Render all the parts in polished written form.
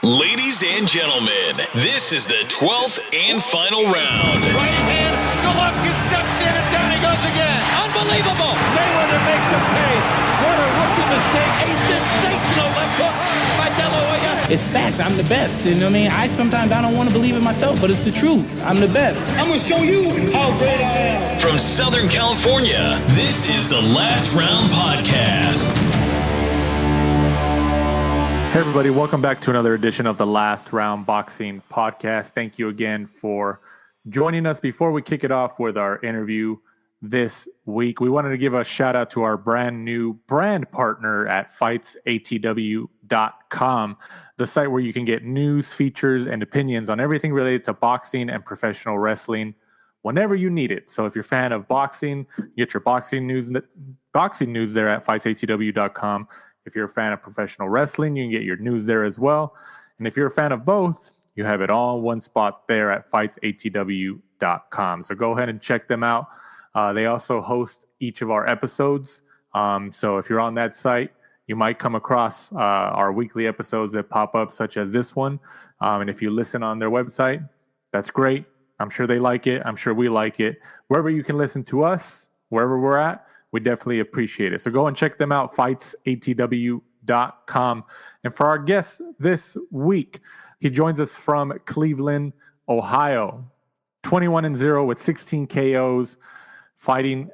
Ladies and gentlemen, this is the 12th and final round. Right hand, Golovkin steps in and down he goes again. Unbelievable. Mayweather makes him pay. What a rookie mistake. A sensational left hook by De La Hoya. It's facts. I'm the best. You know what I mean? Sometimes I don't want to believe it myself, but it's the truth. I'm the best. I'm going to show you how great I am. From Southern California, this is the Last Round Podcast. Hey everybody, welcome back to another edition of the Last Round Boxing Podcast. Thank you again for joining us. Before we kick it off with our interview this week, we wanted to give a shout out to our brand new brand partner at FightsATW.com, the site where you can get news, features, and opinions on everything related to boxing and professional wrestling whenever you need it. So if you're a fan of boxing, get your boxing news there at FightsATW.com. If you're a fan of professional wrestling, you can get your news there as well. And if you're a fan of both, you have it all in one spot there at FightsATW.com. So go ahead and check them out. They also host each of our episodes. So if you're on that site, you might come across our weekly episodes that pop up, such as this one. And if you listen on their website, that's great. I'm sure they like it. I'm sure we like it. Wherever you can listen to us, wherever we're at, we definitely appreciate it. So go and check them out, FightsATW.com. And for our guest this week, he joins us from Cleveland, Ohio. 21-0 with 16 KOs, fighting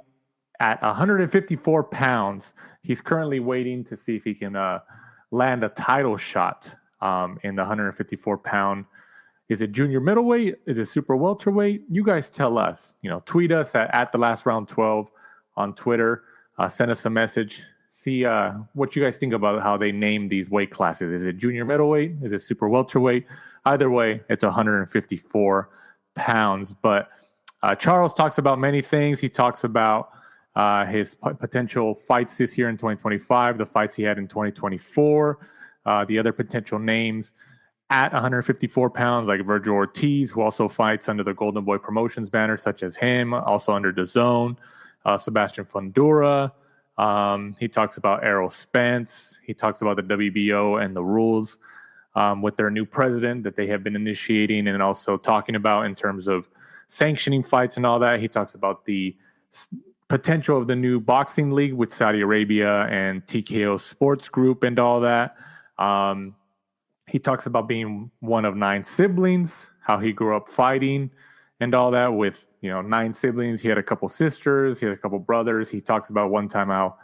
at 154 pounds. He's currently waiting to see if he can land a title shot in the 154-pound. Is it junior middleweight? Is it super welterweight? You guys tell us. Tweet us at the Last Round 12. On Twitter, send us a message. See what you guys think about how they name these weight classes. Is it junior middleweight? Is it super welterweight? Either way, it's 154 pounds. But Charles talks about many things. He talks about his potential fights this year in 2025, the fights he had in 2024, the other potential names at 154 pounds, like Vergil Ortiz, who also fights under the Golden Boy Promotions banner, such as him, also under DAZN. Sebastian Fundora. He talks about Errol Spence. He talks about the WBO and the rules with their new president that they have been initiating and also talking about in terms of sanctioning fights and all that. He talks about the potential of the new boxing league with Saudi Arabia and TKO Sports Group and all that. He talks about being one of 9 siblings, how he grew up fighting and all that with 9 siblings. He had a couple sisters. He had a couple brothers. He talks about one time how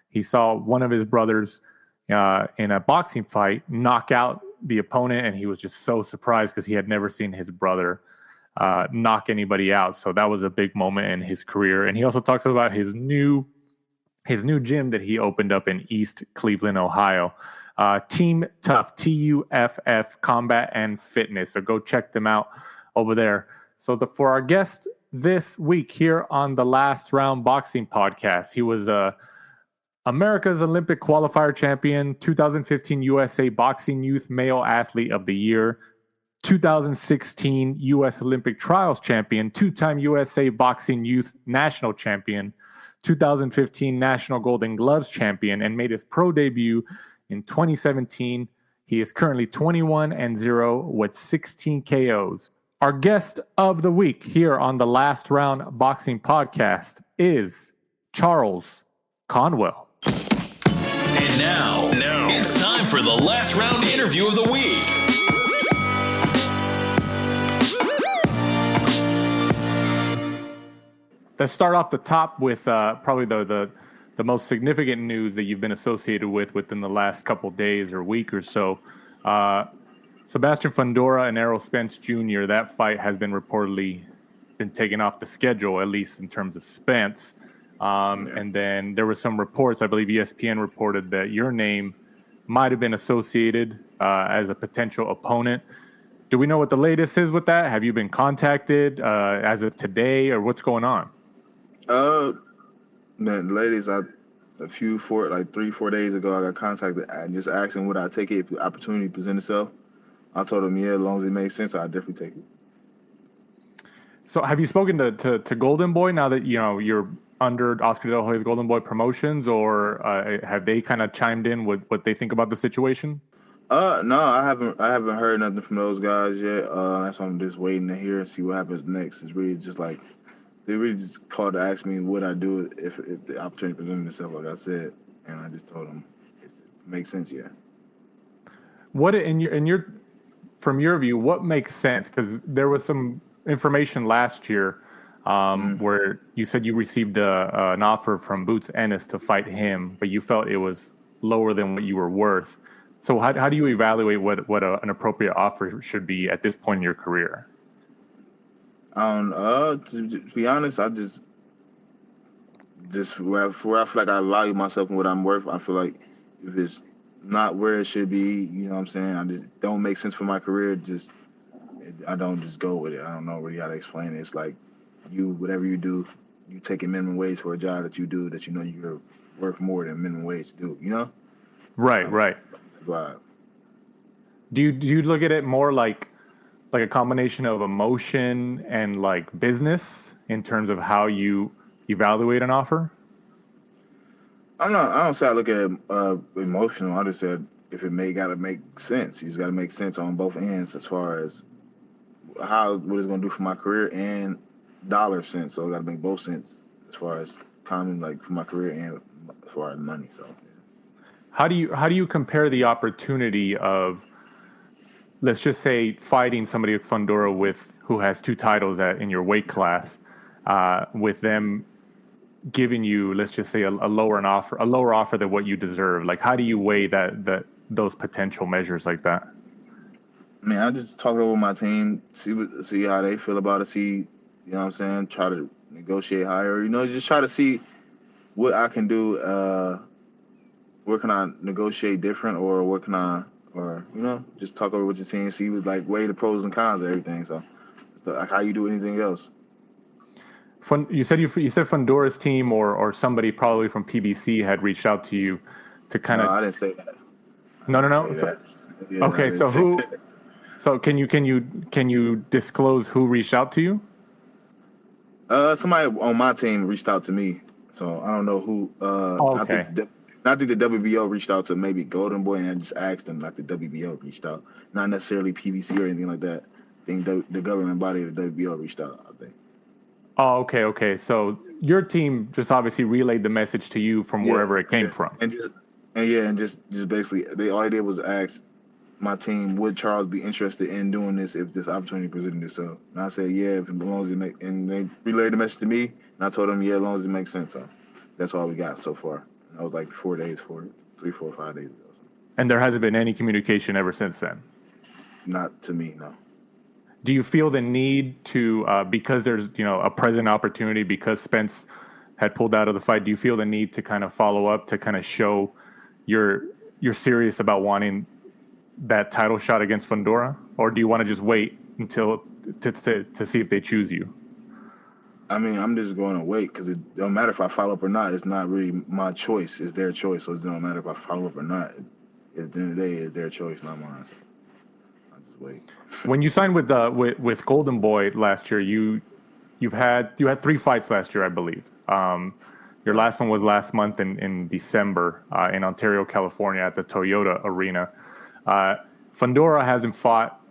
he saw one of his brothers in a boxing fight knock out the opponent, and he was just so surprised because he had never seen his brother knock anybody out. So that was a big moment in his career. And he also talks about his new gym that he opened up in East Cleveland, Ohio. Team Tough, TUFF Combat and Fitness. So go check them out over there. So for our guest this week here on the Last Round Boxing Podcast, he was America's Olympic qualifier champion, 2015 USA Boxing Youth Male Athlete of the Year, 2016 U.S. Olympic Trials champion, 2-time USA Boxing Youth National champion, 2015 National Golden Gloves champion, and made his pro debut in 2017. He is currently 21-0 with 16 KOs. Our guest of the week here on the Last Round Boxing Podcast is Charles Conwell. And now it's time for the Last Round interview of the week. Let's start off the top with probably the most significant news that you've been associated with within the last couple days or week or so. Sebastian Fundora and Errol Spence Jr., that fight has been reportedly been taken off the schedule, at least in terms of Spence. And then there were some reports, I believe ESPN reported that your name might have been associated as a potential opponent. Do we know what the latest is with that? Have you been contacted as of today, or what's going on? Man, the latest, 3-4 days ago, I got contacted and just asked him would I take it if the opportunity presented itself. I told him, yeah, as long as it makes sense, I'd definitely take it. So have you spoken to Golden Boy now that you're under Oscar De La Hoya's Golden Boy Promotions, or have they kind of chimed in with what they think about the situation? No, I haven't heard nothing from those guys yet. That's why I'm just waiting to hear and see what happens next. It's really just like they really just called to ask me what I do if the opportunity presented itself, like I said, and I just told them it makes sense. Yeah. What in your from your view, what makes sense? Because there was some information last year where you said you received an offer from Boots Ennis to fight him, but you felt it was lower than what you were worth. So how do you evaluate what an appropriate offer should be at this point in your career? To be honest, I just where I feel like I value myself and what I'm worth. I feel like if it's not where it should be, you know what I'm saying? I just don't make sense for my career. I don't just go with it. I don't know really how to explain it. It's like whatever you do, you taking minimum wage for a job that you do that you know you're worth more than minimum wage to do. You know? Right. But Do you look at it more like a combination of emotion and like business in terms of how you evaluate an offer? I don't say I look at it emotional. I just said if it gotta make sense. You just gotta make sense on both ends as far as what it's gonna do for my career and dollar sense. So it gotta make both sense as far as common like for my career and as far as money. So How do you compare the opportunity of, let's just say, fighting somebody like Fundora who has 2 titles in your weight class, with them giving you, let's just say, a lower offer than what you deserve? Like, how do you weigh those potential measures like that? I mean, I just talk over my team, see how they feel about it, see, you know what I'm saying, try to negotiate higher, just try to see what I can do, where can I negotiate different, or what can I, or, just talk over with your team, see like weigh the pros and cons of everything. So like how you do anything else. You said Fundora's team or somebody probably from PBC had reached out to you to kind of. No, I didn't say that. No. Yeah, okay, so who? That. So can you disclose who reached out to you? Somebody on my team reached out to me, so I don't know who. Okay. I think the WBO reached out to maybe Golden Boy and just asked them like the WBO reached out, not necessarily PBC or anything like that. I think the government body of the WBO reached out, I think. Oh, okay. So your team just obviously relayed the message to you from wherever it came from. And just basically, all they did was ask my team, would Charles be interested in doing this if this opportunity presented itself? And I said, yeah, as long as it make, and they relayed the message to me, and I told them, yeah, as long as it makes sense. So that's all we got so far. And that was like 3, 4, 5 days ago. And there hasn't been any communication ever since then? Not to me, no. Do you feel the need to, because there's a present opportunity, because Spence had pulled out of the fight, do you feel the need to kind of follow up to kind of show you're serious about wanting that title shot against Fundora, or do you want to just wait until to see if they choose you? I mean, I'm just going to wait because it don't matter if I follow up or not. It's not really my choice; it's their choice. So it don't matter if I follow up or not. At the end of the day, it's their choice, not mine. So I'll just wait. When you signed with Golden Boy last year, you had 3 fights last year, I believe. Your last one was last month in December in Ontario, California, at the Toyota Arena. Fundora hasn't fought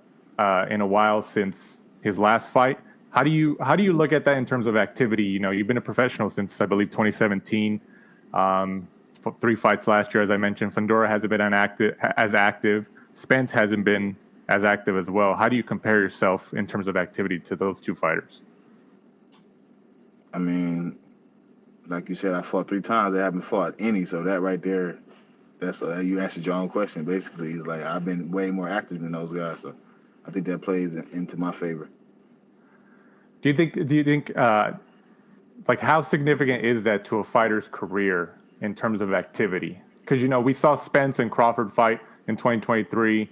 in a while since his last fight. How do you look at that in terms of activity? You've been a professional since, I believe, 2017. 3 fights last year, as I mentioned. Fundora hasn't been as active. Spence hasn't been as active as well. How do you compare yourself in terms of activity to those 2 fighters? I mean, like you said, I fought 3 times. I haven't fought any. So that right there, that's you answered your own question. Basically, it's like I've been way more active than those guys. So I think that plays into my favor. Do you think like how significant is that to a fighter's career in terms of activity? Because we saw Spence and Crawford fight in 2023.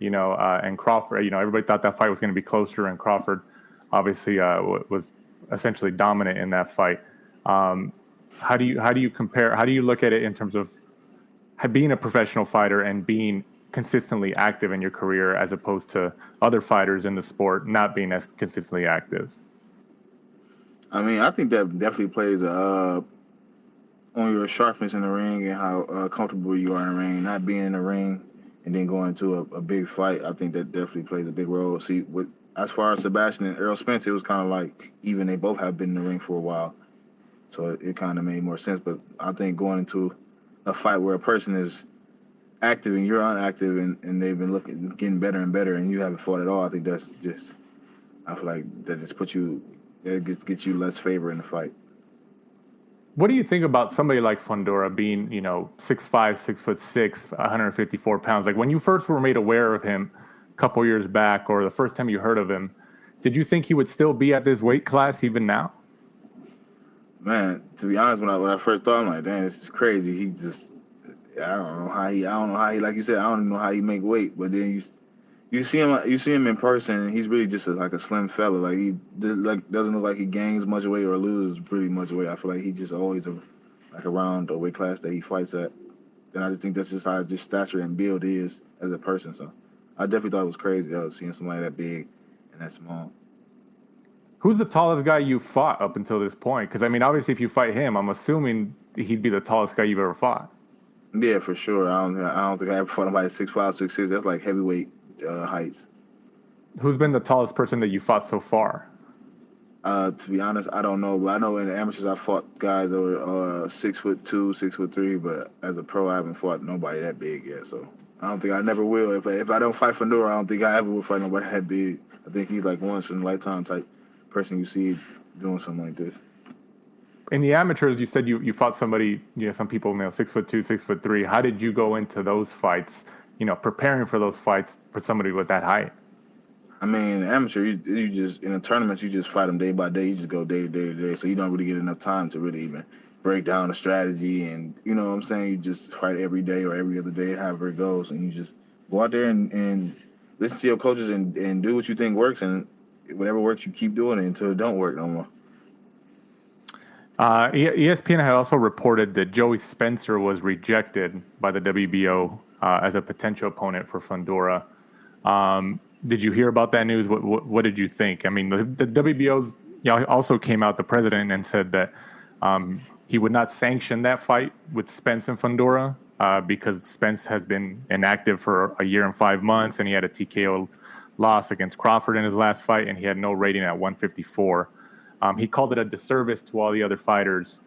And Crawford, everybody thought that fight was going to be closer, and Crawford obviously was essentially dominant in that fight. How do you compare? How do you look at it in terms of being a professional fighter and being consistently active in your career, as opposed to other fighters in the sport not being as consistently active? I mean, I think that definitely plays on your sharpness in the ring and how comfortable you are in the ring. Not being in the ring, and then going into a big fight, I think that definitely plays a big role. See, as far as Sebastian and Errol Spence, it was kind of like even they both have been in the ring for a while, so it kind of made more sense. But I think going into a fight where a person is active and you're inactive, and they've been getting better and better, and you haven't fought at all, I think that's just, I feel like that just gets you less favor in the fight. What do you think about somebody like Fundora being, 6'5", 6'6", 154 pounds? Like when you first were made aware of him a couple years back, or the first time you heard of him, did you think he would still be at this weight class even now? Man, to be honest, when I first thought, I'm like, damn, this is crazy. He just, I don't know how he, like you said, I don't even know how he make weight. But then you see him in person, and he's really just like a slim fella. Like he doesn't look like he gains much weight or loses pretty much weight. I feel like he's just always around the weight class that he fights at. And I just think that's just how just stature and build is as a person. So I definitely thought it was crazy seeing somebody that big and that small. Who's the tallest guy you fought up until this point? Because, I mean, obviously, if you fight him, I'm assuming he'd be the tallest guy you've ever fought. Yeah, for sure. I don't think I ever fought anybody 6'5", 6'6". That's like heavyweight heights. Who's been the tallest person that you fought so far? To be honest, I don't know. But I know in the amateurs I fought guys that were 6'2", 6'3". But as a pro, I haven't fought nobody that big yet. So I don't think I never will. If I don't fight Fundora, I don't think I ever will fight nobody that big. I think he's like once in a lifetime type person you see doing something like this. In the amateurs, you said you fought somebody, some people, 6'2", 6'3". How did you go into those fights, preparing for those fights for somebody with that height? I mean, amateur, you just, in the tournaments, you just fight them day by day. You just go day to day to day. So you don't really get enough time to really even break down the strategy. And, you know what I'm saying? You just fight every day or every other day, however it goes. And you just go out there and listen to your coaches and do what you think works. And whatever works, you keep doing it until it don't work no more. ESPN had also reported that Joey Spencer was rejected by the WBO as a potential opponent for Fundora. Did you hear about that news? What did you think? I mean, the WBO also came out, the president, and said that he would not sanction that fight with Spence and Fundora because Spence has been inactive for 1 year and 5 months, and he had a TKO loss against Crawford in his last fight, and he had no rating at 154. He called it a disservice to all the other fighters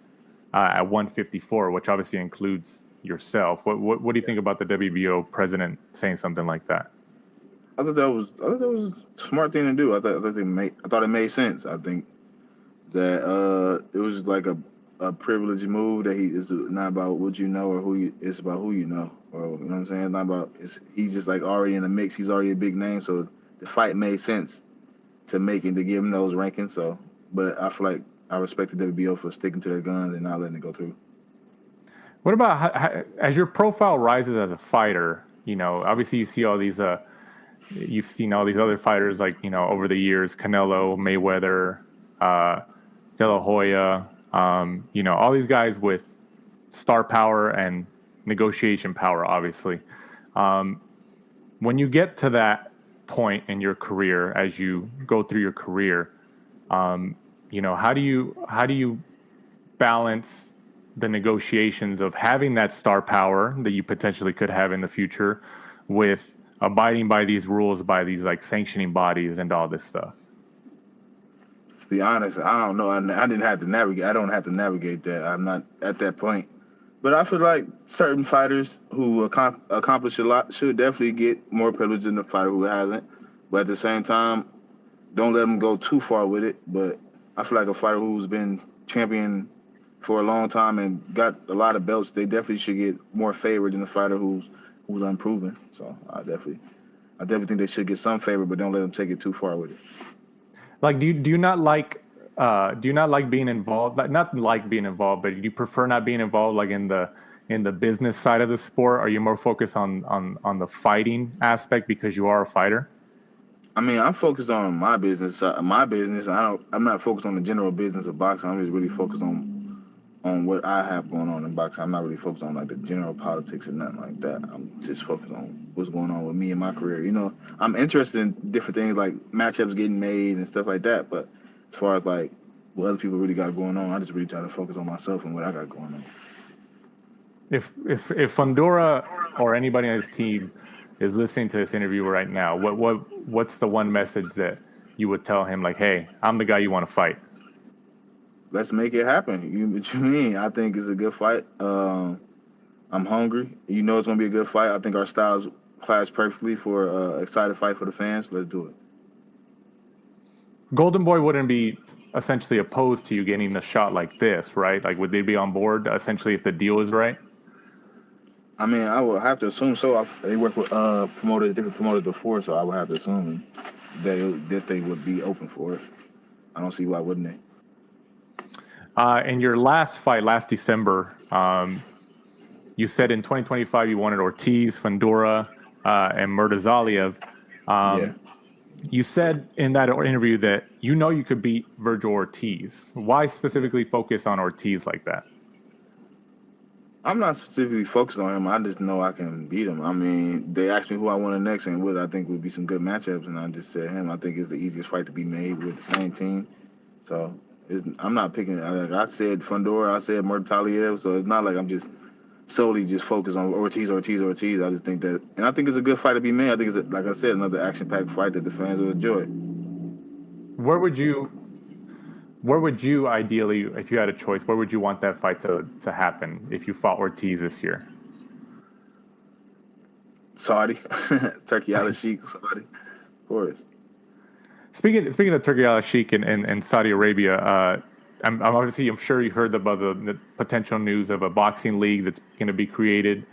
at 154, which obviously includes yourself. What do you think about the WBO president saying something like that? I thought that was a smart thing to do. I thought it made sense. I think that it was just like a privileged move that it's not about what you know or it's about who you know. Or you know what I'm saying? It's not about he's just like already in the mix. He's already a big name, so the fight made sense to make and to give him those rankings. So, but I feel like I respect the WBO for sticking to their guns and not letting it go through. What about as your profile rises as a fighter? Obviously you see all these. You've seen all these other fighters like over the years, Canelo, Mayweather, De La Hoya. All these guys with star power and negotiation power. Obviously, when you get to that point in your career, as you go through your career, how do you balance the negotiations of having that star power that you potentially could have in the future with abiding by these rules, by these like sanctioning bodies and all this stuff? To be honest, I don't know. I didn't have to navigate. I don't have to navigate that. I'm not at that point. But I feel like certain fighters who accomplish a lot should definitely get more privilege than the fighter who hasn't. But at the same time, don't let them go too far with it. But I feel like a fighter who's been champion for a long time and got a lot of belts, they definitely should get more favor than the fighter who's unproven. So I definitely think they should get some favor, but don't let them take it too far with it. Like, do you not like being involved? Not like being involved, but do you prefer not being involved, like in the business side of the sport? Are you more focused on the fighting aspect because you are a fighter? I mean, I'm focused on my business. I'm not focused on the general business of boxing. I'm just really focused on what I have going on in boxing. I'm not really focused on like the general politics or nothing like that. I'm just focused on what's going on with me and my career. I'm interested in different things like matchups getting made and stuff like that. But as far as like what other people really got going on, I just really try to focus on myself and what I got going on. If Fundora or anybody on his team is listening to this interview right now, what's the one message that you would tell him? Like, hey, I'm the guy you want to fight. Let's make it happen. What you mean? I think it's a good fight. I'm hungry. You know it's gonna be a good fight. I think our styles clash perfectly for an excited fight for the fans. Let's do it. Golden Boy wouldn't be essentially opposed to you getting a shot like this, right? Like, would they be on board essentially if the deal is right? I mean, I would have to assume so. They work with different promoters before, so I would have to assume that they would be open for it. I don't see why wouldn't they. In your last fight, last December, you said in 2025 you wanted Ortiz, Fundora, and Murtazaliev. Yeah. You said in that interview that you know you could beat Vergil Ortiz. Why specifically focus on Ortiz like that? I'm not specifically focused on him. I just know I can beat him. I mean, they asked me who I wanted next and what I think would be some good matchups, and I just said him. I think it's the easiest fight to be made with the same team. So I'm not picking. Like I said Fundora, I said Murtaliev. So it's not like I'm just solely just focused on Ortiz. I just think that, and I think it's a good fight to be made. I think it's, like I said, another action-packed fight that the fans will enjoy. Where would you ideally, if you had a choice, where would you want that fight to happen if you fought Ortiz this year? Saudi, Turki Alalshikh, Saudi, of course. Speaking of Turki Alalshikh and Saudi Arabia, I'm sure you heard about the potential news of a boxing league that's going to be created.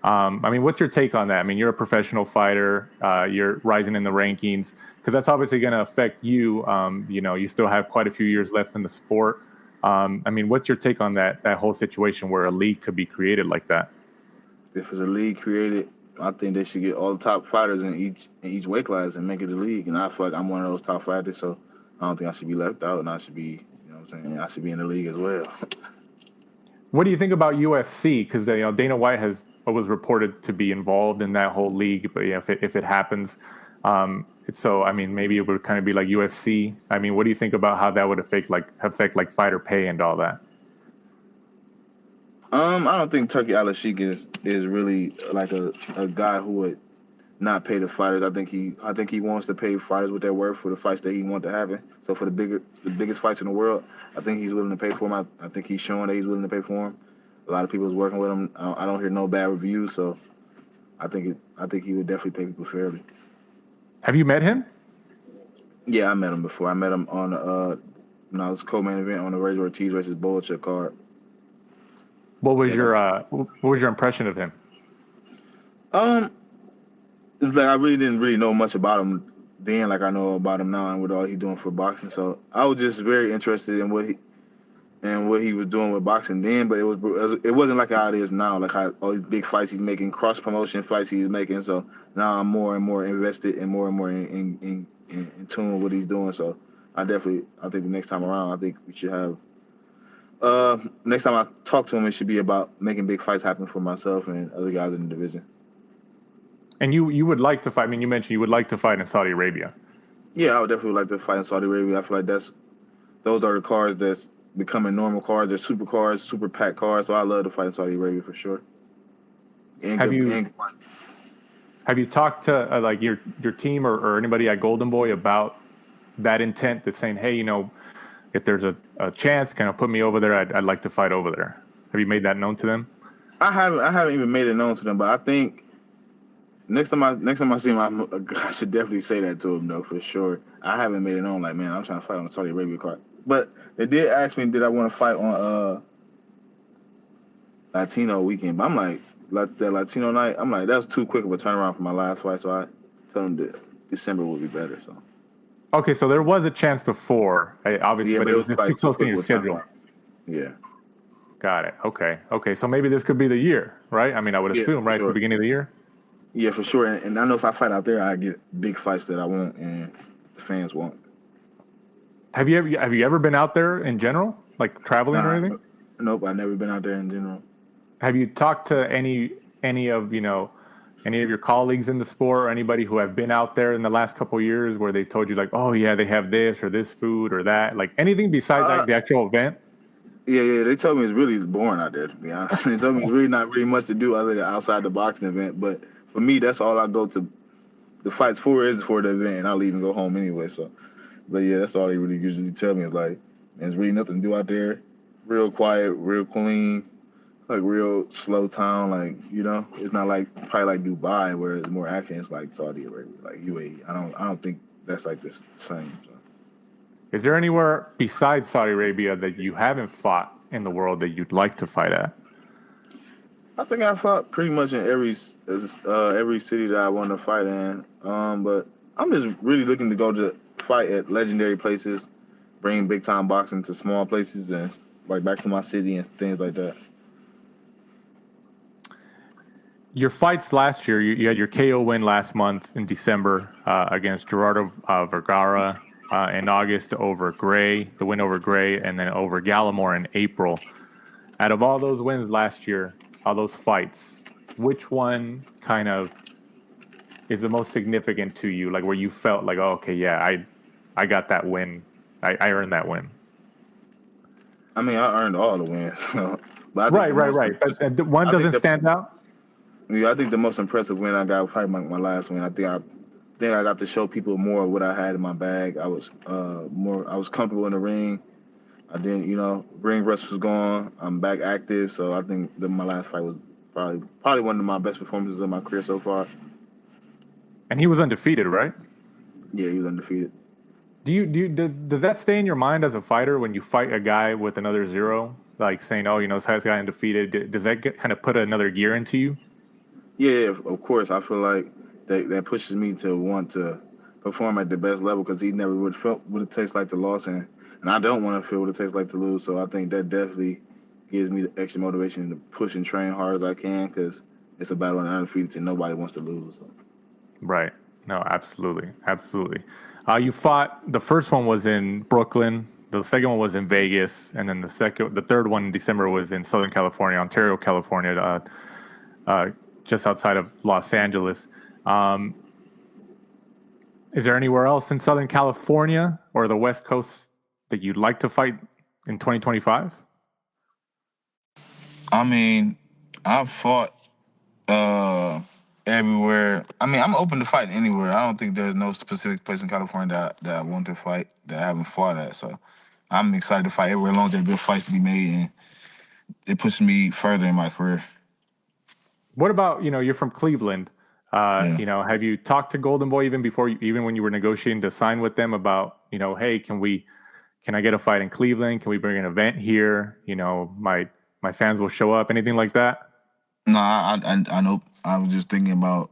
I mean, what's your take on that? I mean, you're a professional fighter. You're rising in the rankings because that's obviously going to affect you. You still have quite a few years left in the sport. I mean, what's your take on that whole situation where a league could be created like that? If it's a league created, I think they should get all the top fighters in each weight class and make it a league. And I feel like I'm one of those top fighters, so I don't think I should be left out, and I should be, I should be in the league as well. What do you think about UFC? Because Dana White was reported to be involved in that whole league, but if it happens, so I mean maybe it would kind of be like UFC. I mean, what do you think about how that would affect fighter pay and all that? I don't think Turki Alalshikh is really like a guy who would not pay the fighters. I think he wants to pay fighters what they're worth for the fights that he wants to happen. So for the biggest fights in the world, I think he's willing to pay for them. I think he's showing that he's willing to pay for them. A lot of people is working with him. I don't hear no bad reviews, so I think he would definitely pay people fairly. Have you met him? Yeah, I met him before. I met him on when I was co-main event on the Vergil Ortiz versus Bolachuk card. What was your impression of him? It's like I really didn't know much about him then, like I know about him now and what all he's doing for boxing. So I was just very interested in what he was doing with boxing then, but it wasn't like how it is now, like how all these big fights he's making, cross promotion fights he's making. So now I'm more and more invested and more in tune with what he's doing. So I think the next time around, I think we should have. Next time I talk to him, it should be about making big fights happen for myself and other guys in the division. And you would like to fight. I mean, you mentioned you would like to fight in Saudi Arabia. Yeah, I would definitely like to fight in Saudi Arabia. I feel like those are the cards that's becoming normal cards. They're super cards, super packed cards. So I love to fight in Saudi Arabia for sure. Have you talked to like your team or anybody at Golden Boy about that intent? That's saying, hey, if there's a chance, kind of put me over there. I'd like to fight over there. Have you made that known to them? I haven't even made it known to them, but I think next time I see him, I should definitely say that to him though, for sure. I haven't made it known, like, man, I'm trying to fight on the Saudi Arabia card. But they did ask me, did I want to fight on Latino weekend? But I'm like, that Latino night, I'm like, that was too quick of a turnaround for my last fight, so I told him that December would be better. So. Okay, so there was a chance before, obviously, yeah, but it was just too close to your schedule. Yeah. Got it. Okay. So maybe this could be the year, right? I mean, I would assume, right, sure. At the beginning of the year? Yeah, for sure. And I know if I fight out there, I get big fights that I want and the fans want. Have you ever been out there in general, like traveling or anything? Nope, I've never been out there in general. Have you talked to any of your colleagues in the sport or anybody who have been out there in the last couple of years where they told you like, oh yeah, they have this or this food or that, like anything besides like the actual event? Yeah, they told me it's really boring out there, to be honest. They told me it's really not really much to do other than outside the boxing event. But for me, that's all I go to. The fights for is for the event, and I'll leave and go home anyway. So, but yeah, that's all they really usually tell me is like, man, there's really nothing to do out there. Real quiet, real clean, like real slow town. Like it's not like probably like Dubai where it's more action. It's like Saudi Arabia, like UAE. I don't think that's like the same. So. Is there anywhere besides Saudi Arabia that you haven't fought in the world that you'd like to fight at? I think I fought pretty much in every city that I want to fight in. But I'm just really looking to go to fight at legendary places, bring big time boxing to small places, and like back to my city and things like that. Your fights last year, you had your KO win last month in December against Gerardo Vergara, in August over Gray, the win over Gray, and then over Gallimore in April. Out of all those wins last year, all those fights, which one kind of is the most significant to you? Like where you felt like, oh, okay, yeah, I got that win. I earned that win. I mean, I earned all the wins. But Right. But one doesn't stand out? Yeah, I think the most impressive win I got was probably my last win. I think I got to show people more of what I had in my bag. I was comfortable in the ring. I didn't, ring rust was gone. I'm back active, so I think my last fight was probably one of my best performances of my career so far. And he was undefeated, right? Yeah, he was undefeated. Does that stay in your mind as a fighter when you fight a guy with another zero, like saying, oh, this guy undefeated? Does that kind of put another gear into you? Yeah, of course. I feel like that pushes me to want to perform at the best level because he never would felt what it tastes like to lose, and I don't want to feel what it tastes like to lose. So I think that definitely gives me the extra motivation to push and train hard as I can because it's a battle on the undefeated and nobody wants to lose. So. Right. No, absolutely. You fought, the first one was in Brooklyn, the second one was in Vegas, and then the third one in December was in Southern California, Ontario, California, just outside of Los Angeles. Is there anywhere else in Southern California or the West Coast that you'd like to fight in 2025? I mean, I've fought everywhere. I mean, I'm open to fighting anywhere. I don't think there's no specific place in California that I want to fight that I haven't fought at. So I'm excited to fight everywhere as long as there are good fights to be made, and it pushes me further in my career. What about, you're from Cleveland. Yeah. Have you talked to Golden Boy even when you were negotiating to sign with them about, hey, can I get a fight in Cleveland? Can we bring an event here? My fans will show up, anything like that? No, I know. I was just thinking about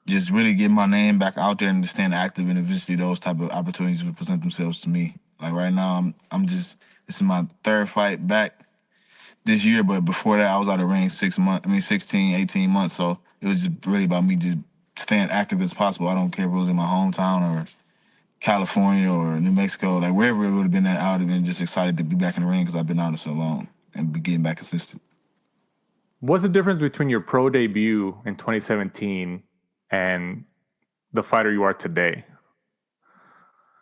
just really getting my name back out there and staying active, and eventually those type of opportunities will present themselves to me. Like right now, this is my third fight back this year, but before that I was out of ring 16, 18 months. So it was just really about me just staying active as possible. I don't care if it was in my hometown or California or New Mexico, like wherever it would have been at, I would have been just excited to be back in the ring because I've been out so long and be getting back consistent. What's the difference between your pro debut in 2017 and the fighter you are today?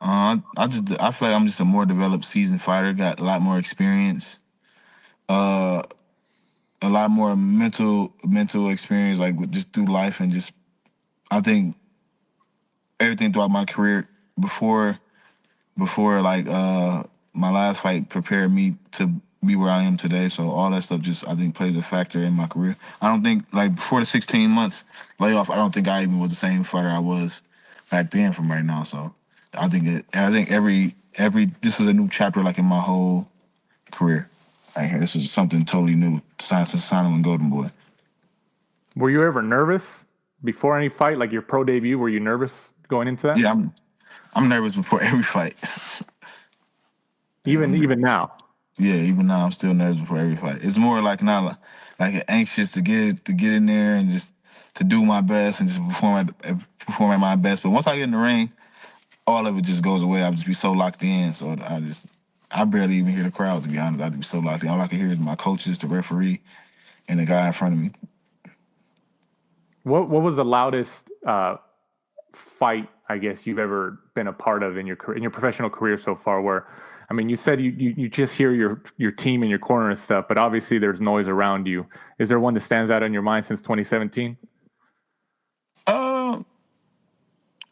I feel like I'm just a more developed, seasoned fighter. Got a lot more experience, a lot more mental experience, like just through life, and just I think everything throughout my career before like my last fight prepared me to be where I am today. So all that stuff just I think plays a factor in my career. I don't think like before the 16 months layoff, I don't think I even was the same fighter I was back then from right now. So I think every this is a new chapter like in my whole career. Right here, this is something totally new since signing with Golden Boy. Were you ever nervous before any fight, like your pro debut? Were you nervous going into that? Yeah, I'm nervous before every fight. Even now. Yeah, even now I'm still nervous before every fight. It's more like not like anxious to get in there and just to do my best and just perform at my best. But once I get in the ring, all of it just goes away. I'll just be so locked in. So I barely even hear the crowd, to be honest. I'd be so locked in. All I can hear is my coaches, the referee, and the guy in front of me. What was the loudest fight, I guess, you've ever been a part of in your professional career so far? Where, I mean, you said you just hear your team in your corner and stuff, but obviously there's noise around you. Is there one that stands out in your mind since 2017?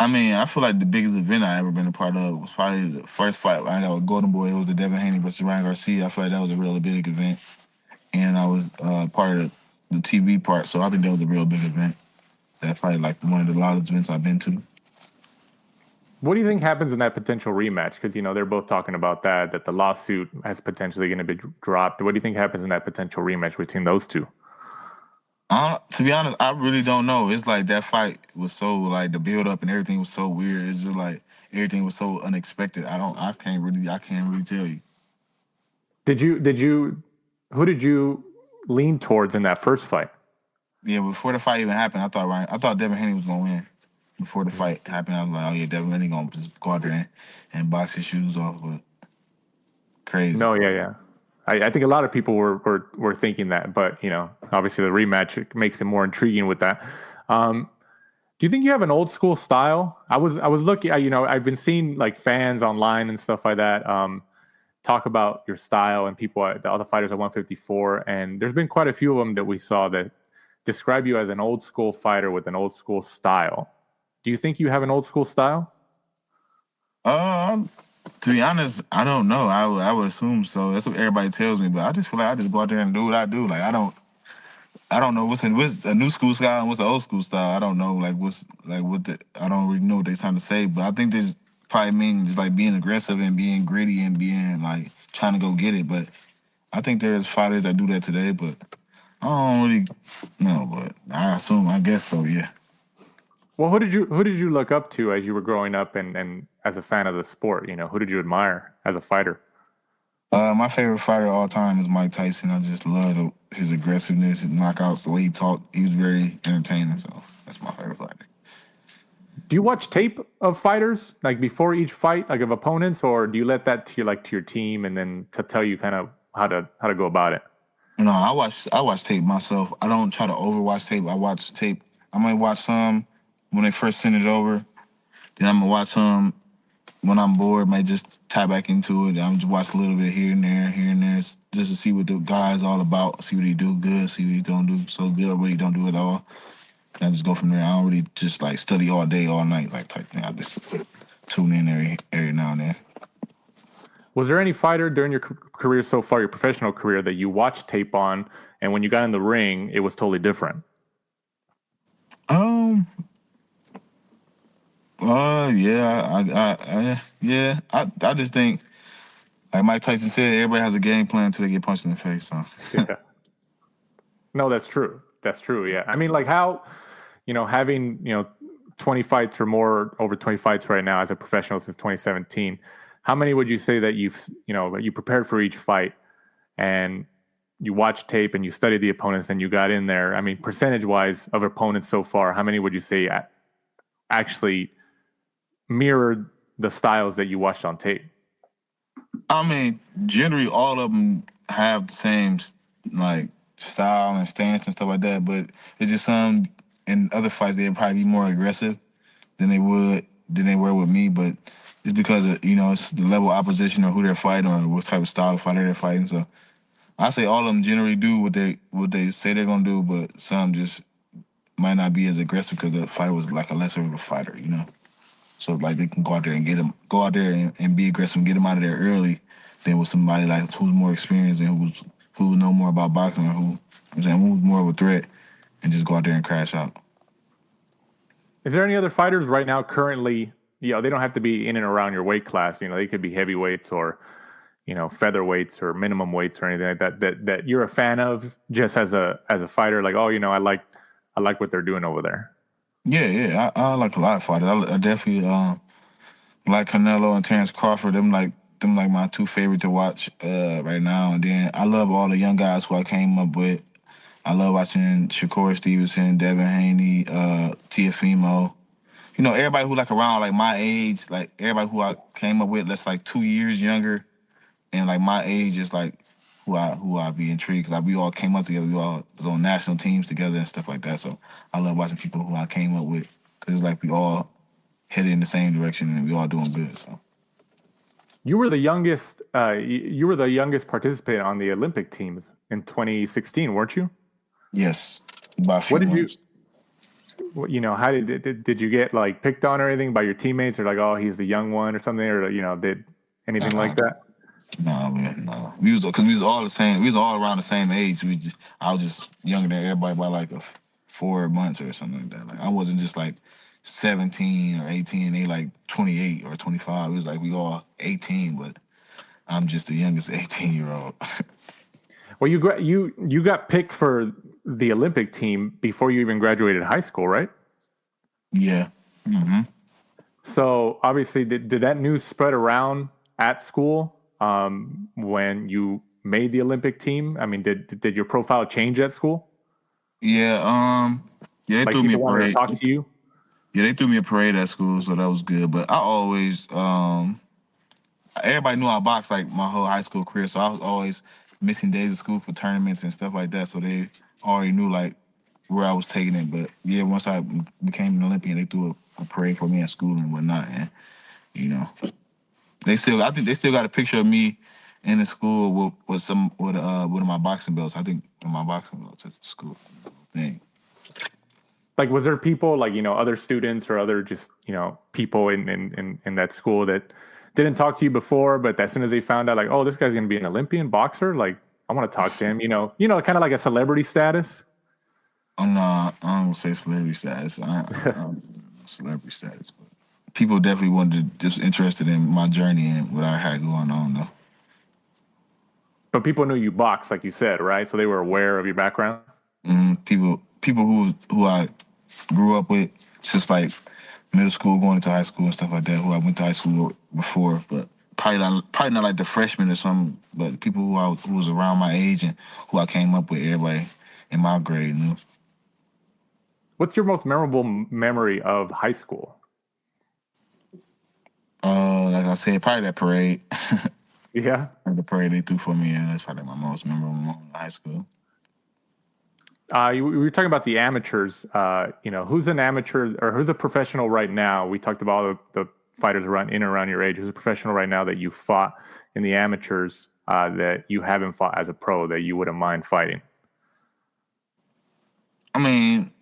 I mean, I feel like the biggest event I ever been a part of was probably the first fight I got with Golden Boy. It was the Devin Haney versus Ryan Garcia. I feel like that was a real big event, and I was part of the TV part, so I think that was a real big event. That's probably like one of the loudest events I've been to. What do you think happens in that potential rematch? Because, they're both talking about that the lawsuit is potentially going to be dropped. What do you think happens in that potential rematch between those two? To be honest, I really don't know. It's like that fight was so like the build up and everything was so weird. It's just like everything was so unexpected. I can't really tell you. Who did you lean towards in that first fight? Yeah, before the fight even happened, I thought Devin Haney was gonna win. Before the fight happened, I was like, oh yeah, Devin Haney gonna just go out there and box his shoes off, but crazy. No, yeah. I think a lot of people were thinking that, but obviously the rematch makes it more intriguing with that. Do you think you have an old school style? I was looking, I've been seeing like fans online and stuff like that talk about your style and people, the other fighters at 154, and there's been quite a few of them that we saw that describe you as an old school fighter with an old school style. Do you think you have an old school style? To be honest, I don't know. I would assume so. That's what everybody tells me. But I just feel like I just go out there and do what I do. Like I don't know what's a new school style and what's an old school style. I don't know I don't really know what they're trying to say. But I think this probably means just like being aggressive and being gritty and being like trying to go get it. But I think there's fighters that do that today. But I don't really know. But I guess so. Yeah. Well, who did you look up to as you were growing up and as a fan of the sport? Who did you admire as a fighter? My favorite fighter of all time is Mike Tyson. I just love his aggressiveness, his knockouts, the way he talked. He was very entertaining, so that's my favorite fighter. Do you watch tape of fighters like before each fight, like of opponents, or do you let that to your team and then to tell you kind of how to go about it? No, I watch tape myself. I don't try to overwatch tape. I watch tape. I might watch some when they first send it over. Then I'm gonna watch some when I'm bored. Might just tie back into it. I'm just watch a little bit here and there, just to see what the guy's all about. See what he do good. See what he don't do so good, or what he don't do at all. And I just go from there. I don't really just like study all day, all night, like type thing. I just tune in every now and then. Was there any fighter during your career so far, your professional career, that you watched tape on, and when you got in the ring, it was totally different? Yeah. I just think, like Mike Tyson said, everybody has a game plan until they get punched in the face. So. Yeah. No, that's true. That's true. Yeah. I mean, like how, having 20 fights or more, over 20 fights right now as a professional since 2017. How many would you say that you prepared for each fight and you watched tape and you studied the opponents and you got in there? I mean, percentage-wise of opponents so far, how many would you say actually mirrored the styles that you watched on tape? I mean, generally all of them have the same like style and stance and stuff like that, but it's just some in other fights they'd probably be more aggressive than they were with me, but it's because of, it's the level of opposition or who they're fighting or what type of style of fighter they're fighting. So I say all of them generally do what they say they're gonna do, but some just might not be as aggressive because the fighter was like a lesser of a fighter, So like they can go out there and be aggressive and get them out of there early than with somebody like who's more experienced and who know more about boxing or who's more of a threat and just go out there and crash out. Is there any other fighters right now currently? They don't have to be in and around your weight class. They could be heavyweights or, featherweights or minimum weights or anything like that you're a fan of just as a fighter. Like, oh, I like what they're doing over there. Yeah. I like a lot of fighters. I definitely like Canelo and Terrence Crawford. Them like my two favorite to watch right now. And then I love all the young guys who I came up with. I love watching Shakur Stevenson, Devin Haney, Teofimo. Everybody who like around like my age, like everybody who I came up with that's like 2 years younger, and like my age is like who I be intrigued because we all came up together. We all was on national teams together and stuff like that. So I love watching people who I came up with because it's like we all headed in the same direction and we all doing good. So you were the youngest. You were the youngest participant on the Olympic teams in 2016, weren't you? Yes, by a few months. how did you get like picked on or anything by your teammates, or like, oh, he's the young one or something, or did anything like that? No, man, no. We was all the same. We was all around the same age. I was just younger than everybody by like 4 months or something like that. Like I wasn't just like 17 or 18. They like 28 or 25. It was like we all 18, but I'm just the youngest 18-year-old. Well, you got picked for the Olympic team before you even graduated high school, right? Yeah. Mm-hmm. So obviously, did that news spread around at school when you made the Olympic team? I mean, did your profile change at school? Yeah. Yeah, they threw me a parade. To talk to you. Yeah, they threw me a parade at school, so that was good. But I always, everybody knew I boxed like my whole high school career, so I was always missing days of school for tournaments and stuff like that. So they already knew like where I was taking it. But yeah, once I became an Olympian, they threw a parade for me at school and whatnot. And I think they still got a picture of me in the school with one of my boxing belts. I think one of my boxing belts at the school thing. Like, was there people like other students or other just people in that school that didn't talk to you before, but as soon as they found out, like, oh, this guy's gonna be an Olympian boxer, like, I want to talk to him. Kind of like a celebrity status. I'm not. I don't say celebrity status. Celebrity status, but people definitely wanted to just interested in my journey and what I had going on, though. But people knew you boxed, like you said, right? So they were aware of your background. People who I grew up with, just like middle school, going into high school and stuff like that, who I went to high school before, but probably not like the freshmen or something, but people who was around my age and who I came up with, everybody in my grade knew. What's your most memorable memory of high school? Like I said, probably that parade. Yeah? The parade they threw for me, and that's probably my most memorable moment in high school. We were talking about the amateurs. Who's an amateur or who's a professional right now? We talked about the fighters around your age. Who's a professional right now that you fought in the amateurs that you haven't fought as a pro that you wouldn't mind fighting? I mean,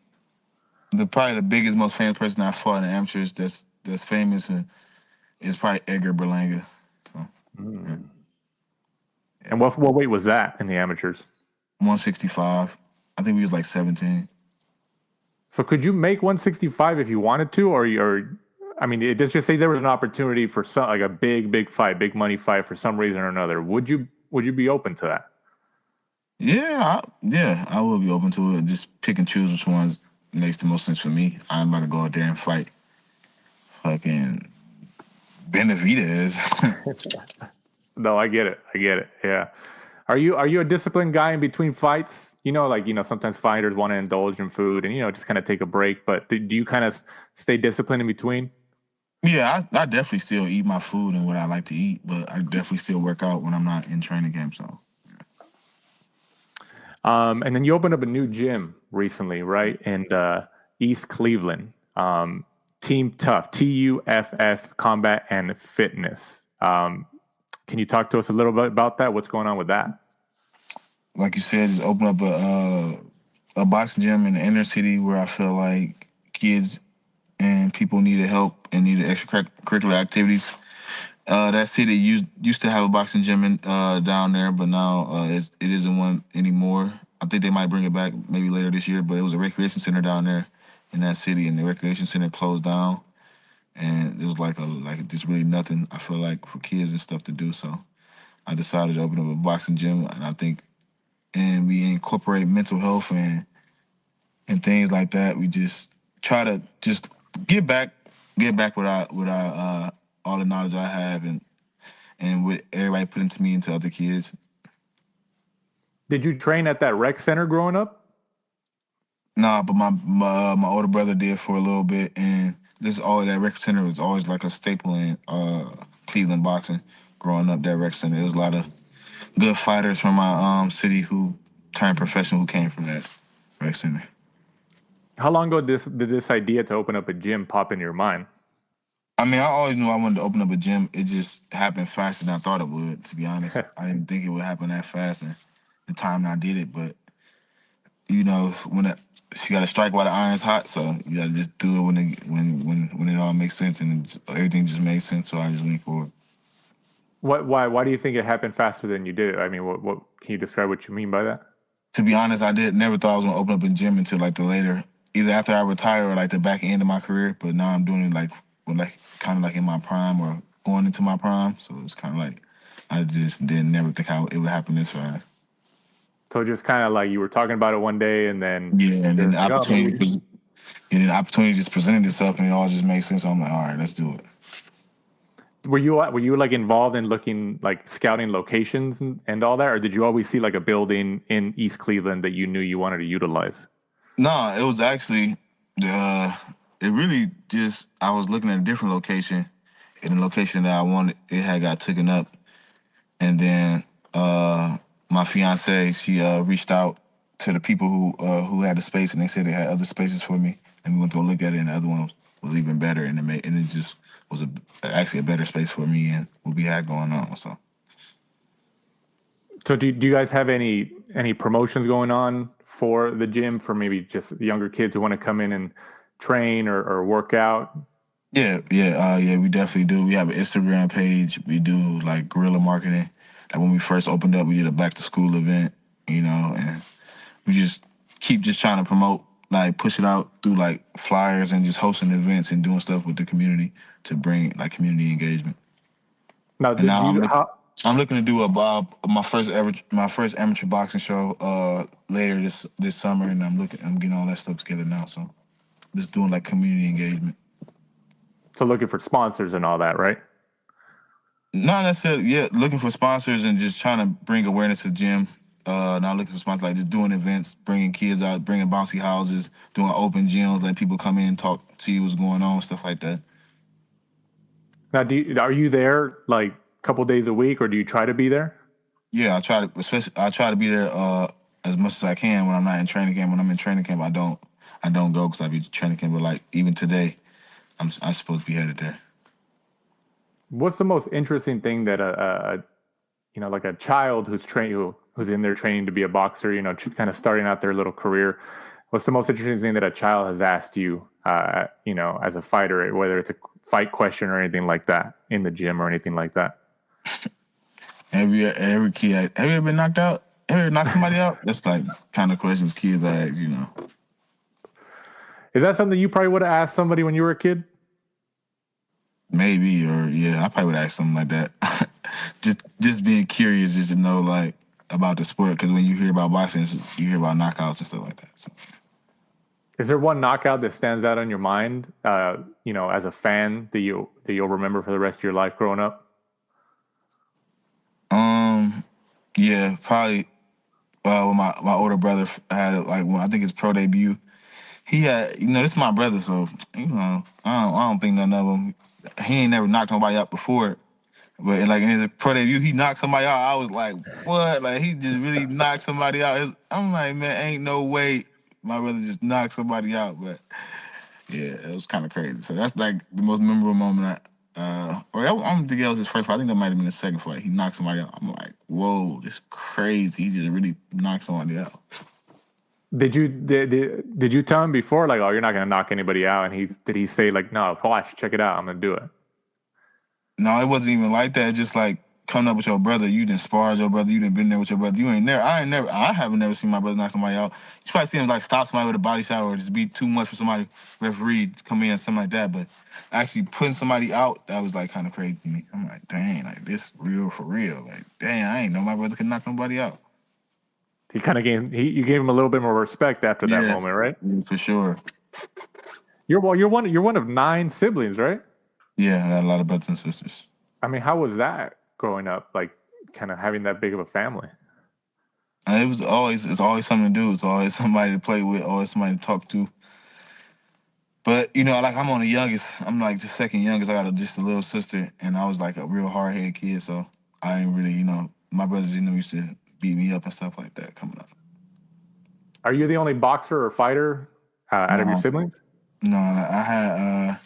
probably the biggest, most famous person I fought in the amateurs that's famous is probably Edgar Berlanga. So, yeah. And what weight was that in the amateurs? 165. I think we was like 17. So could you make 165 if you wanted to, or I mean, it does just say there was an opportunity for some like a big fight, big money fight for some reason or another. Would you be open to that? Yeah, I will be open to it. Just pick and choose which ones makes the most sense for me. I'm about to go out there and fight fucking Benavidez. No, I get it. Yeah. Are you a disciplined guy in between fights? Sometimes fighters want to indulge in food and, just kind of take a break. But do you kind of stay disciplined in between? Yeah, I definitely still eat my food and what I like to eat, but I definitely still work out when I'm not in training camp. So. And then you opened up a new gym recently, right? In East Cleveland. Team Tough, TUFF Combat and Fitness. Can you talk to us a little bit about that? What's going on with that? Like you said, just open up a boxing gym in the inner city where I feel like kids and people needed help and needed extracurricular activities. That city used to have a boxing gym down there, but now it isn't one anymore. I think they might bring it back maybe later this year, but it was a recreation center down there in that city, and the recreation center closed down. And it was like just really nothing, I feel like, for kids and stuff to do. So I decided to open up a boxing gym, and I think, and we incorporate mental health and things like that. We just try to just get back with our all the knowledge I have and what everybody put into me into other kids. Did you train at that rec center growing up? Nah, but my older brother did for a little bit, and that rec center was always like a staple in Cleveland boxing. Growing up, that rec center, there was a lot of good fighters from my city who turned professional who came from that rec center. How long ago did this idea to open up a gym pop in your mind? I mean, I always knew I wanted to open up a gym. It just happened faster than I thought it would, to be honest. I didn't think it would happen that fast and the time I did it. But, when she got to strike while the iron's hot. So you got to just do it when it all makes sense, and everything just makes sense. So I just went forward. Why do you think it happened faster than you did? I mean, what can you describe what you mean by that? To be honest, I never thought I was gonna open up a gym until like the later, either after I retire or like the back end of my career. But now I'm doing it like kind of like in my prime or going into my prime. So it's kind of like I just didn't never think it would happen this fast. So just kind of like you were talking about it one day, and then and then the like, opportunity just presented itself, and it all just made sense. So I'm like, all right, let's do it. Were you like involved in looking like scouting locations and all that, or did you always see like a building in East Cleveland that you knew you wanted to utilize? No, it was actually it really just I was looking at a different location, and the location that I wanted it had got taken up, and then my fiance she reached out to the people who had the space, and they said they had other spaces for me, and we went to go look at it, and the other one was even better, and it just was actually a better space for me and what we had going on. So do you guys have any promotions going on for the gym for maybe just younger kids who want to come in and train or work out? Yeah, we definitely do. We have an Instagram page. We do like guerrilla marketing. Like when we first opened up, we did a back to school event, and we just keep trying to promote, like push it out through like flyers and just hosting events and doing stuff with the community to bring like community engagement. Now, I'm looking to do my first amateur boxing show later this summer, and I'm getting all that stuff together now. So just doing like community engagement. So looking for sponsors and all that, right? Not necessarily. Yeah, looking for sponsors and just trying to bring awareness to the gym. Not looking for sponsors, like just doing events, bringing kids out, bringing bouncy houses, doing open gyms, let people come in, talk, see what's going on, stuff like that. Now, are you there like a couple days a week, or do you try to be there? Yeah, I try to be there as much as I can when I'm not in training camp. When I'm in training camp, I don't go because I be training camp. But like even today, I'm supposed to be headed there. What's the most interesting thing that like a child who's in there training to be a boxer, kind of starting out their little career? What's the most interesting thing that a child has asked you, as a fighter, whether it's a fight question or anything like that in the gym or anything like that? Every kid, have you ever been knocked out? Have you ever knocked somebody out? That's like kind of questions kids ask, Is that something you probably would have asked somebody when you were a kid? Maybe, or yeah, I probably would ask something like that. just being curious, just to know like about the sport, because when you hear about boxing, you hear about knockouts and stuff like that. So. Is there one knockout that stands out on your mind, as a fan that you'll remember for the rest of your life growing up? Yeah, probably. When my older brother had like when I think his pro debut, he had this is my brother, so I don't think none of them. He ain't never knocked nobody out before, but like in his pro debut, he knocked somebody out. I was like, what? Like he just really knocked somebody out. I'm like, man, ain't no way my brother just knocked somebody out. But yeah, it was kind of crazy. So that's like the most memorable moment. I don't think that was his first fight. I think that might have been his second fight. He knocked somebody out. I'm like, whoa, this is crazy. He just really knocked somebody out. Did you tell him before, like, oh, you're not gonna knock anybody out? And did he say like, no, watch, check it out, I'm gonna do it? No, it wasn't even like that. Just like coming up with your brother, you didn't spar with your brother, you didn't been there with your brother. I haven't never seen my brother knock somebody out. You probably see him like stop somebody with a body shot or just be too much for somebody referee to come in, something like that. But actually putting somebody out, that was like kind of crazy to me. I'm like, dang, like this real for real. Like, dang, I ain't know my brother could knock somebody out. He kind of you gave him a little bit more respect after that moment, right? For sure. You're one of 9 siblings, right? Yeah, I got a lot of brothers and sisters. I mean, how was that growing up, like kind of having that big of a family? It's always something to do. It's always somebody to play with, always somebody to talk to. But, like I'm on the youngest. I'm like the second youngest. I got just a little sister, and I was like a real hard-headed kid, so I didn't really, my brothers, used to beat me up and stuff like that coming up. Are you the only boxer or fighter out of your siblings? No, I had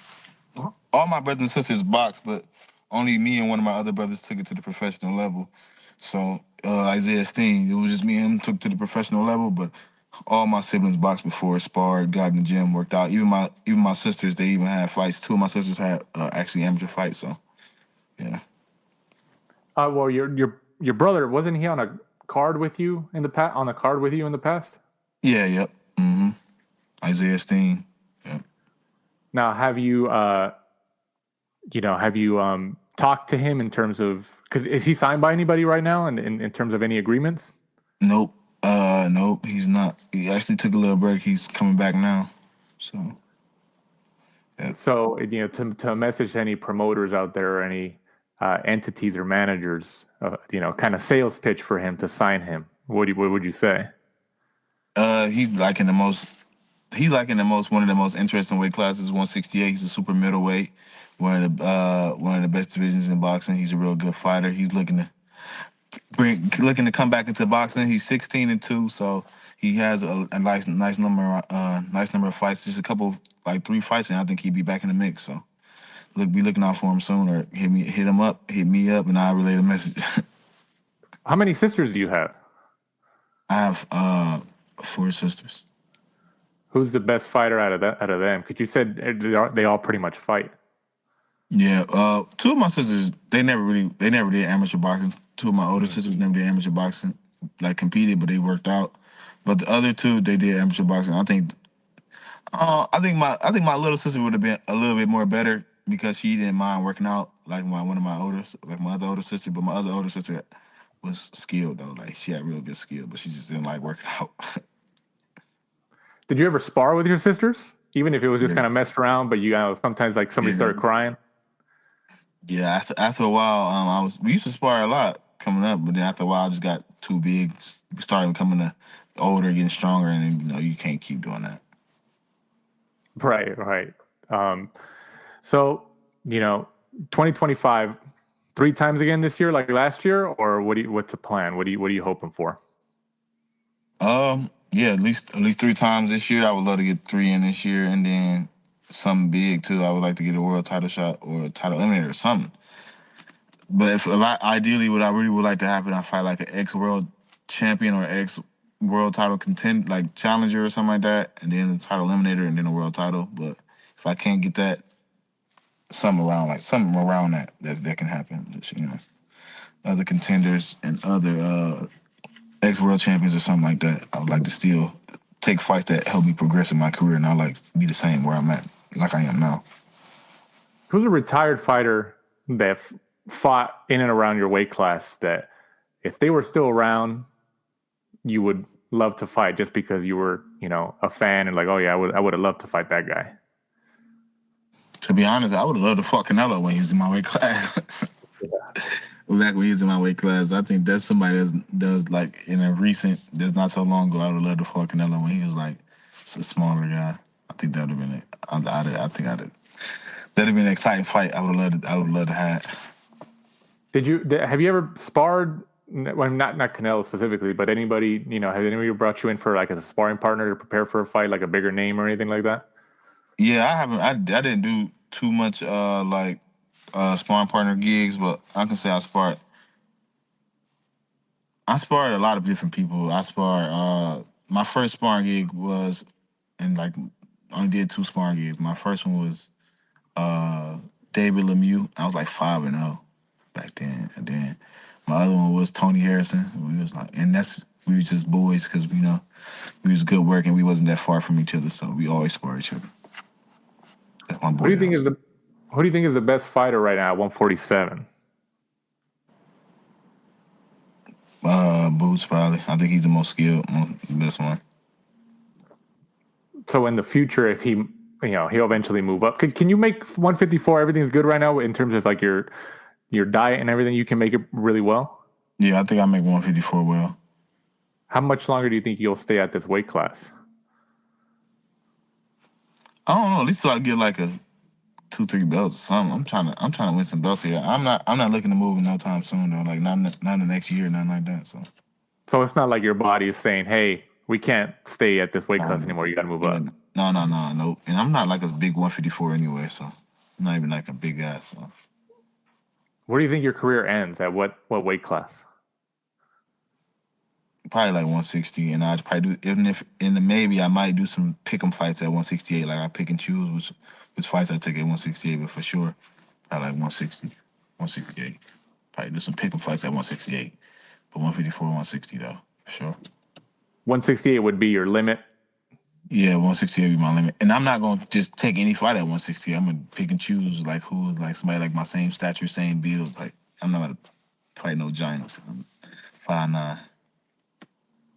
all my brothers and sisters boxed, but only me and one of my other brothers took it to the professional level. So Isaiah Steen, it was just me and him took it to the professional level, but All my siblings boxed before, sparred, got in the gym, worked out. Even my sisters, they even had fights. Two of my sisters had actually amateur fights. So yeah. Well, your brother, wasn't he on a card with you in the past? On a card with you in the past? Yeah. Yep. Isaiah Steen. Yep. Now, have you talked to him in terms of, because is he signed by anybody right now, and in terms of any agreements? Nope. Nope. He's not. He actually took a little break. He's coming back now. So. Yeah. So to message any promoters out there or any entities or managers, kind of sales pitch for him to sign him. What would you say? He's like in the most one of the most interesting weight classes, 168. He's a super middleweight, one of the best divisions in boxing. He's a real good fighter. He's looking to come back into boxing. He's 16-2, so he has a nice number of fights. Just a couple, like 3 fights, and I think he'd be back in the mix. So be looking out for him soon, or hit me up, and I'll relay the message. How many sisters do you have? I have 4 sisters. Who's the best fighter out of them? Because you said they all pretty much fight. Yeah, 2 of my sisters, they never did amateur boxing. 2 of my older sisters never did amateur boxing, like competed, but they worked out. But the other 2, they did amateur boxing. I think my little sister would have been a little bit more better because she didn't mind working out like my other older sister. But my other older sister was skilled though, like she had real good skill, but she just didn't like working out. Did you ever spar with your sisters, even if it was just kind of messed around? But sometimes like somebody started crying. Yeah, after a while, we used to spar a lot coming up, but then after a while, I just got too big. We started becoming older, getting stronger, and you can't keep doing that. Right. So 2025, 3 times again this year, like last year, or what's the plan? What are you hoping for? Yeah, at least 3 times this year. I would love to get 3 in this year, and then something big too. I would like to get a world title shot or a title eliminator or something. But ideally, what I really would like to happen, I fight like an ex-world champion or ex-world title like challenger or something like that, and then a title eliminator, and then a world title. But if I can't get that, something around that can happen. Other contenders and other ex-world champions or something like that. I would like to still take fights that help me progress in my career, and I like to be the same where I'm at, like I am now. Who's a retired fighter that fought in and around your weight class that if they were still around, you would love to fight just because you were, a fan and like, oh yeah, I would have loved to fight that guy? To be honest, I would have loved to fight Canelo when he was in my weight class. Back when he was in my weight class, I think that's somebody that's like in a recent, that's not so long ago, I would have loved to fight Canelo when he was like a smaller guy. I think that would have been that'd have been an exciting fight. I would love to have. Have you ever sparred? Well, not Canelo specifically, but anybody, has anybody brought you in for like as a sparring partner to prepare for a fight, like a bigger name or anything like that? Yeah, I haven't. I didn't do too much sparring partner gigs, but I can say I sparred a lot of different people. I sparred. My first sparring gig was, and only did 2 sparring gigs. My first one was David Lemieux. I was like 5-0 back then, and then my other one was Tony Harrison. We were just boys because we was good work and we wasn't that far from each other, so we always sparred each other. That's my boy. Who do you think is the best fighter right now at 147? Boots probably. I think he's the most skilled, the best one. So in the future, if he'll eventually move up. Can you make 154? Everything's good right now in terms of like your diet and everything. You can make it really well. Yeah, I think I make 154 well. How much longer do you think you'll stay at this weight class? I don't know. At least till I get like a 2-3 belts or something. I'm trying to win some belts here. I'm not looking to move no time soon though. Like not in the next year, nothing like that. So it's not like your body is saying, "Hey, we can't stay at this weight class anymore. You got to move up." No, nope. And I'm not like a big 154 anyway, so I'm not even like a big guy. So where do you think your career ends? At what weight class? probably like 160, and I'd probably do, even if in the maybe I might do some pick'em fights at 168. Like I pick and choose which fights I take at 168, but for sure, probably like 160, 168. Probably do some pick'em fights at 168, but 154, 160 though, for sure. 168 would be your limit. Yeah, 168 would be my limit, and I'm not gonna just take any fight at 168. I'm gonna pick and choose like who, like somebody like my same stature, same build. Like I'm not gonna fight no giants. I'm 5'9".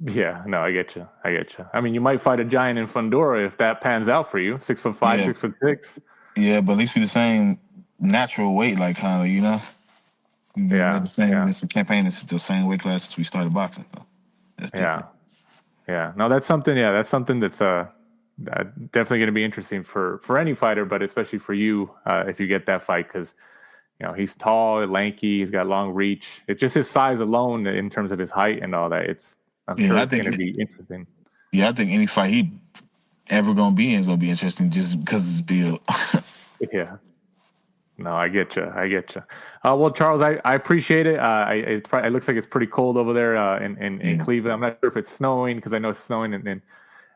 Yeah, no, I get you. I mean, you might fight a giant in Fundora if that pans out for you. 6'5", Yeah. 6'6". Yeah, but at least be the same natural weight, like kind of, you know. Yeah, the same. yeah. This campaign is the same weight class as we started boxing. So that's different. Yeah. No, that's something. Yeah, that's something that's definitely going to be interesting for any fighter, but especially for you if you get that fight, because you know he's tall, lanky, he's got long reach. It's just his size alone in terms of his height and all that. I'm sure it's going to be interesting. Yeah, I think any fight he ever gonna be in is gonna be interesting just because of his build. Yeah. No, I get you. Well, Charles, I appreciate it. It looks like it's pretty cold over there in Cleveland. I'm not sure if it's snowing because I know it's snowing in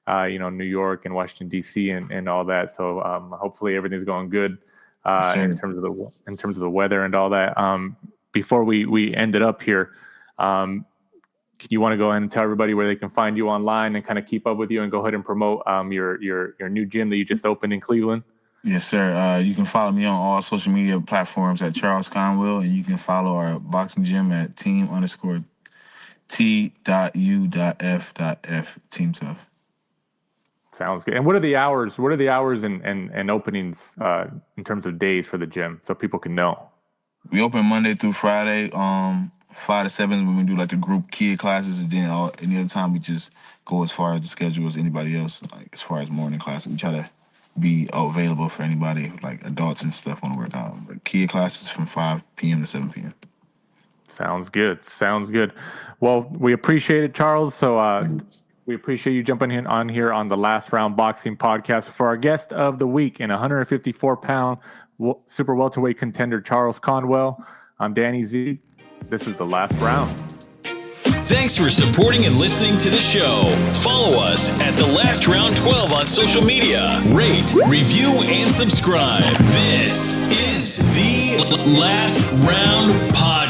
New York and Washington D.C. and all that. So hopefully everything's going good in terms of the weather and all that. Before we end it up here, you want to go ahead and tell everybody where they can find you online and kind of keep up with you and go ahead and promote your new gym that you just opened in Cleveland? Yes, sir. You can follow me on all social media platforms at Charles Conwell, and you can follow our boxing gym at team_t.u.f.f Team Tough. Sounds good. And what are the hours? What are the hours and openings in terms of days for the gym, so people can know? We open Monday through Friday, 5 to 7 when we do like the group kid classes, and then any other time we just go as far as the schedule as anybody else. Like as far as morning classes, we try to be available for anybody like adults and stuff want to work out. But kid classes from 5 p.m. to 7 p.m. Sounds good. Well, we appreciate it, Charles. So we appreciate you jumping on here on the Last Round Boxing Podcast. For our guest of the week and 154-pound super welterweight contender Charles Conwell, I'm Danny Z. This is the Last Round. Thanks for supporting and listening to the show. Follow us at The Last Round 12 on social media. Rate, review, and subscribe. This is the Last Round Podcast.